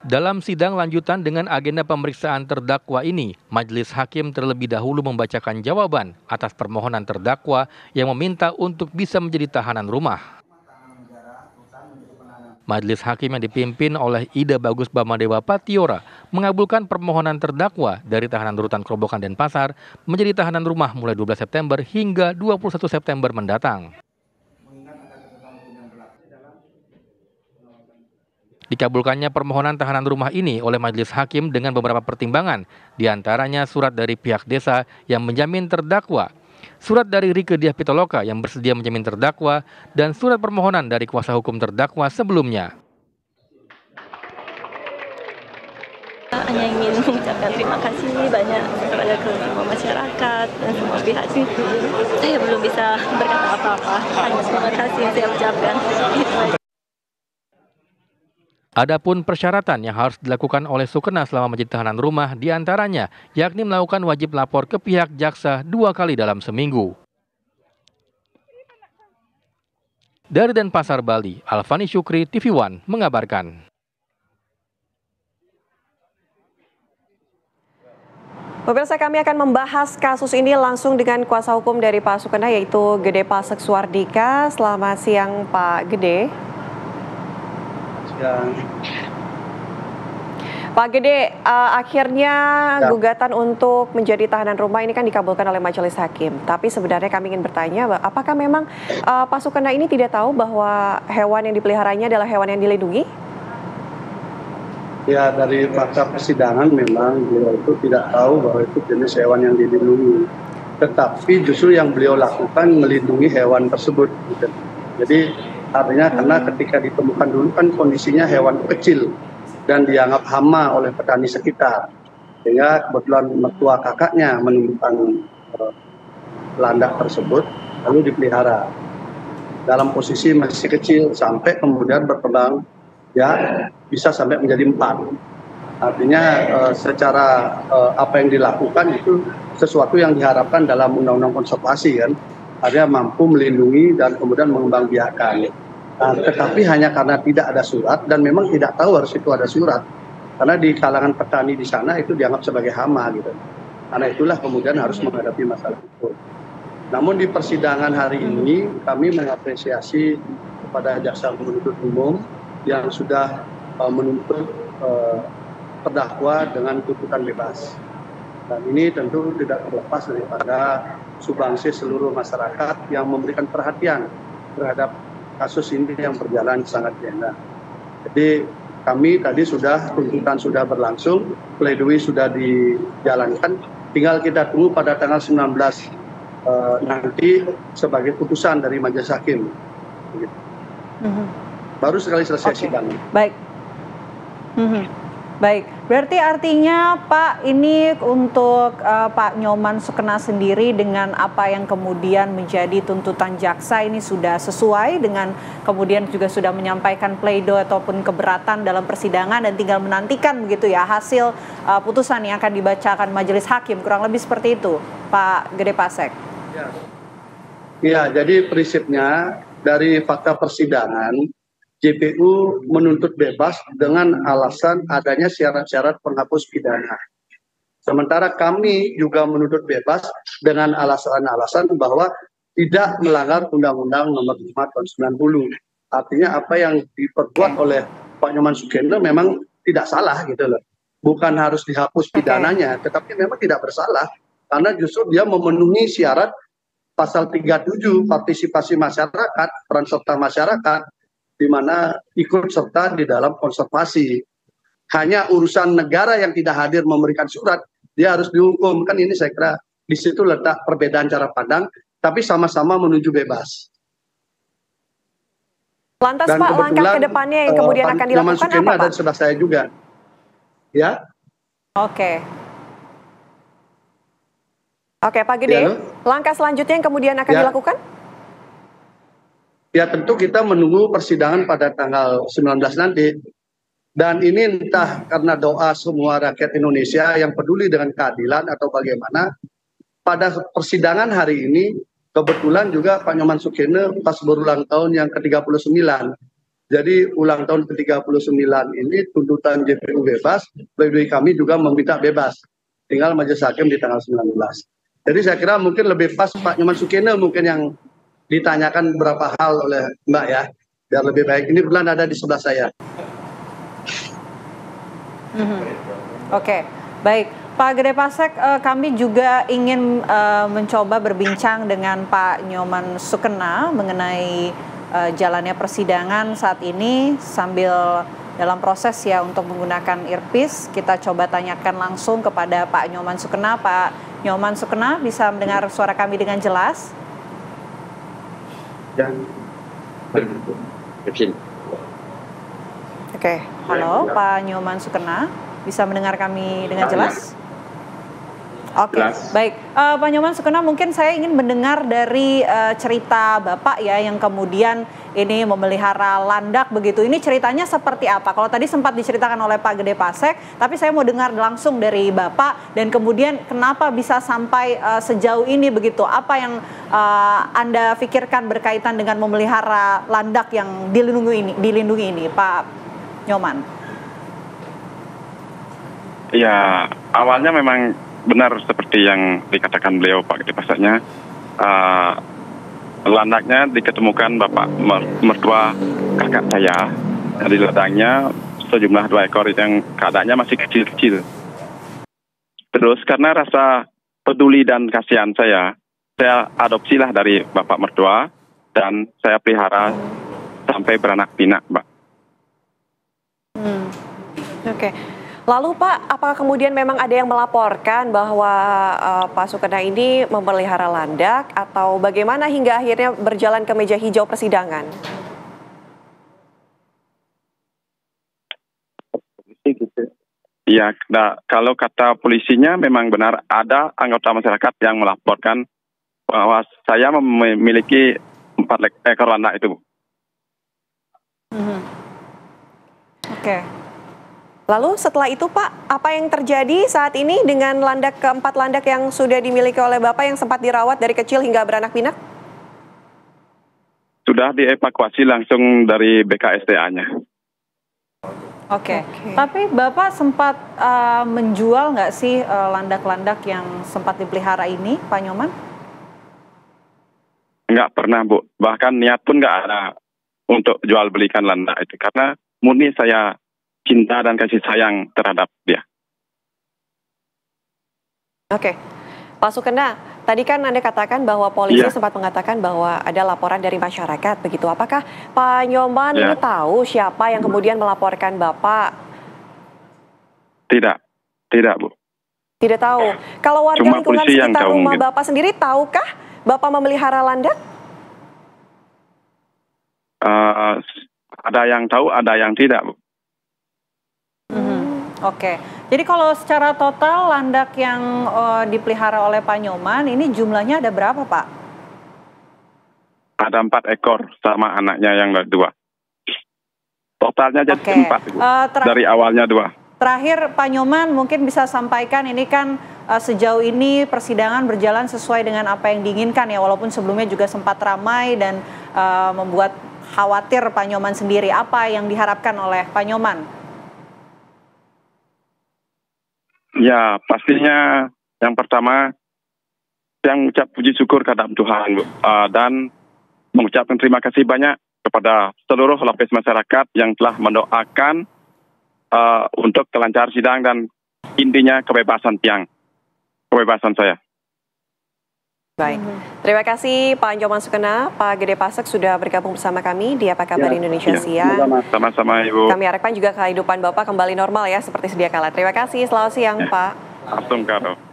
Dalam sidang lanjutan dengan agenda pemeriksaan terdakwa ini, Majelis Hakim terlebih dahulu membacakan jawaban atas permohonan terdakwa yang meminta untuk bisa menjadi tahanan rumah. Majelis Hakim yang dipimpin oleh Ida Bagus Bamadewa Patiora mengabulkan permohonan terdakwa dari tahanan rutan Kerobokan Denpasar menjadi tahanan rumah mulai 12 September hingga 21 September mendatang. Dikabulkannya permohonan tahanan rumah ini oleh Majelis Hakim dengan beberapa pertimbangan, diantaranya surat dari pihak desa yang menjamin terdakwa, surat dari Rieke Diah Pitaloka yang bersedia menjamin terdakwa, dan surat permohonan dari kuasa hukum terdakwa sebelumnya. Hanya ingin mengucapkan terima kasih banyak kepada semua masyarakat dan semua pihak sih. Saya belum bisa berkata apa-apa, hanya terima kasih yang saya ucapkan. Adapun persyaratan yang harus dilakukan oleh Sukena selama menjadi tahanan rumah diantaranya, yakni melakukan wajib lapor ke pihak jaksa 2 kali dalam seminggu. Dari Denpasar, Bali, Alfani Syukri, TV One mengabarkan. Pemirsa, kami akan membahas kasus ini langsung dengan kuasa hukum dari Pak Sukena, yaitu Gede Pasek Suardika. Selamat siang, Pak Gede. Pak Gede, akhirnya gugatan untuk menjadi tahanan rumah ini kan dikabulkan oleh Majelis Hakim. Tapi sebenarnya kami ingin bertanya, apakah memang Pak Sukena ini tidak tahu bahwa hewan yang dipeliharanya adalah hewan yang dilindungi? Ya, dari fakta persidangan memang beliau itu tidak tahu bahwa itu jenis hewan yang dilindungi. Tetapi justru yang beliau lakukan melindungi hewan tersebut. Gitu. Jadi artinya karena ketika ditemukan dulu kan kondisinya hewan kecil dan dianggap hama oleh petani sekitar. Sehingga kebetulan mertua kakaknya menemukan landak tersebut lalu dipelihara. Dalam posisi masih kecil sampai kemudian berkembang ya bisa sampai menjadi 4. Artinya secara apa yang dilakukan itu sesuatu yang diharapkan dalam undang-undang konservasi kan. Artinya mampu melindungi dan kemudian mengembangbiakan. Nah, tetapi hanya karena tidak ada surat dan memang tidak tahu harus itu ada surat. Karena di kalangan petani di sana itu dianggap sebagai hama gitu. Karena itulah kemudian harus menghadapi masalah itu. Namun di persidangan hari ini kami mengapresiasi kepada jaksa penuntut umum yang sudah menuntut terdakwa dengan tuntutan bebas. Dan ini tentu tidak terlepas daripada sumbangsi seluruh masyarakat yang memberikan perhatian terhadap kasus ini yang berjalan sangat janggal. Jadi kami tadi tuntutan sudah berlangsung, pledoi sudah dijalankan, tinggal kita tunggu pada tanggal 19 nanti sebagai putusan dari Majelis Hakim. Baru sekali selesai sidang. Baik. Baik, berarti artinya Pak ini untuk Pak Nyoman Sukena sendiri dengan apa yang kemudian menjadi tuntutan jaksa ini sudah sesuai dengan kemudian juga sudah menyampaikan pledoi ataupun keberatan dalam persidangan dan tinggal menantikan begitu ya hasil putusan yang akan dibacakan Majelis Hakim, kurang lebih seperti itu Pak Gede Pasek. Ya, jadi prinsipnya dari fakta persidangan JPU menuntut bebas dengan alasan adanya syarat-syarat penghapus pidana. Sementara kami juga menuntut bebas dengan alasan-alasan bahwa tidak melanggar Undang-Undang Nomor 5 Tahun 90. Artinya apa yang diperbuat oleh Pak Nyoman Sukena memang tidak salah gitu loh. Bukan harus dihapus pidananya, tetapi memang tidak bersalah karena justru dia memenuhi syarat pasal 37 partisipasi masyarakat, peran serta masyarakat, di mana ikut serta di dalam konservasi. Hanya urusan negara yang tidak hadir memberikan surat, dia harus dihukum. Kan ini saya kira di situ letak perbedaan cara pandang, tapi sama-sama menuju bebas. Lantas dan Pak, langkah ke depannya yang kemudian akan dilakukan apa Pak? Ada di sebelah saya juga. Ya. Oke, Pak Gede, ya, langkah selanjutnya yang kemudian akan dilakukan? Ya tentu kita menunggu persidangan pada tanggal 19 nanti. Dan ini entah karena doa semua rakyat Indonesia yang peduli dengan keadilan atau bagaimana, pada persidangan hari ini kebetulan juga Pak Nyoman Sukena pas berulang tahun yang ke-39. Jadi ulang tahun ke-39 ini tuntutan JPU bebas, pledoi kami juga meminta bebas. Tinggal majelis hakim di tanggal 19. Jadi saya kira mungkin lebih pas Pak Nyoman Sukene mungkin yang ditanyakan beberapa hal oleh Mbak ya. Biar lebih baik. Ini bulan ada di sebelah saya. Oke, baik. Pak Gede Pasek, kami juga ingin mencoba berbincang dengan Pak Nyoman Sukena mengenai jalannya persidangan saat ini sambil dalam proses ya untuk menggunakan earpiece. Kita coba tanyakan langsung kepada Pak Nyoman Sukena. Pak Nyoman Sukena, bisa mendengar suara kami dengan jelas? Oke, halo Pak Nyoman Sukena, bisa mendengar kami dengan jelas? Oke, baik. Pak Nyoman Sukena, mungkin saya ingin mendengar dari cerita Bapak ya yang kemudian ini memelihara landak begitu. Ini ceritanya seperti apa? Kalau tadi sempat diceritakan oleh Pak Gede Pasek, tapi saya mau dengar langsung dari Bapak dan kemudian kenapa bisa sampai sejauh ini begitu? Apa yang Anda pikirkan berkaitan dengan memelihara landak yang dilindungi ini, Pak Nyoman? Ya, awalnya memang benar seperti yang dikatakan beliau Pak Gede Paseknya, landaknya diketemukan Bapak mertua kakak saya dari ladangnya sejumlah 2 ekor yang keadaannya masih kecil-kecil. Terus karena rasa peduli dan kasihan saya adopsilah dari Bapak mertua dan saya pelihara sampai beranak pinak, Mbak. Oke. Lalu Pak, apakah kemudian memang ada yang melaporkan bahwa Pak Sukena ini memelihara landak atau bagaimana hingga akhirnya berjalan ke meja hijau persidangan? Iya, kalau kata polisinya memang benar ada anggota masyarakat yang melaporkan bahwa saya memiliki 4 ekor landak itu. Oke. Lalu setelah itu Pak, apa yang terjadi saat ini dengan keempat landak yang sudah dimiliki oleh Bapak yang sempat dirawat dari kecil hingga beranak pinak? Sudah dievakuasi langsung dari BKSDA-nya. Oke. Tapi Bapak sempat menjual nggak sih landak-landak yang sempat dipelihara ini, Pak Nyoman? Nggak pernah, Bu. Bahkan niat pun nggak ada untuk jual belikan landak itu. Karena murni saya cinta dan kasih sayang terhadap dia. Oke. Pak Sukena, tadi kan Anda katakan bahwa polisi sempat mengatakan bahwa ada laporan dari masyarakat, begitu. Apakah Pak Nyoman ini tahu siapa yang kemudian melaporkan Bapak? Tidak, Bu. Tidak tahu. Kalau warga Cuma lingkungan polisi yang sekitar tahu rumah mungkin. Bapak sendiri, tahukah Bapak memelihara landak? Ada yang tahu, ada yang tidak, Bu. Oke, jadi kalau secara total landak yang dipelihara oleh Pak Nyoman ini jumlahnya ada berapa, Pak? Ada 4 ekor sama anaknya yang 2. Totalnya jadi 4, Bu. Dari awalnya 2. Terakhir Pak Nyoman mungkin bisa sampaikan ini kan sejauh ini persidangan berjalan sesuai dengan apa yang diinginkan ya, walaupun sebelumnya juga sempat ramai dan membuat khawatir Pak Nyoman sendiri. Apa yang diharapkan oleh Pak Nyoman? Ya, pastinya yang pertama yang mengucap puji syukur kepada Tuhan, Bu. Dan mengucapkan terima kasih banyak kepada seluruh lapis masyarakat yang telah mendoakan untuk kelancaran sidang dan intinya kebebasan saya. Baik, terima kasih Pak Nyoman Sukena, Pak Gede Pasek sudah bergabung bersama kami di Apa Kabar Indonesia Siang. Sama-sama, Ibu. Kami harapkan juga kehidupan Bapak kembali normal ya seperti sedia kala. Terima kasih, selamat siang Pak. Assalamualaikum.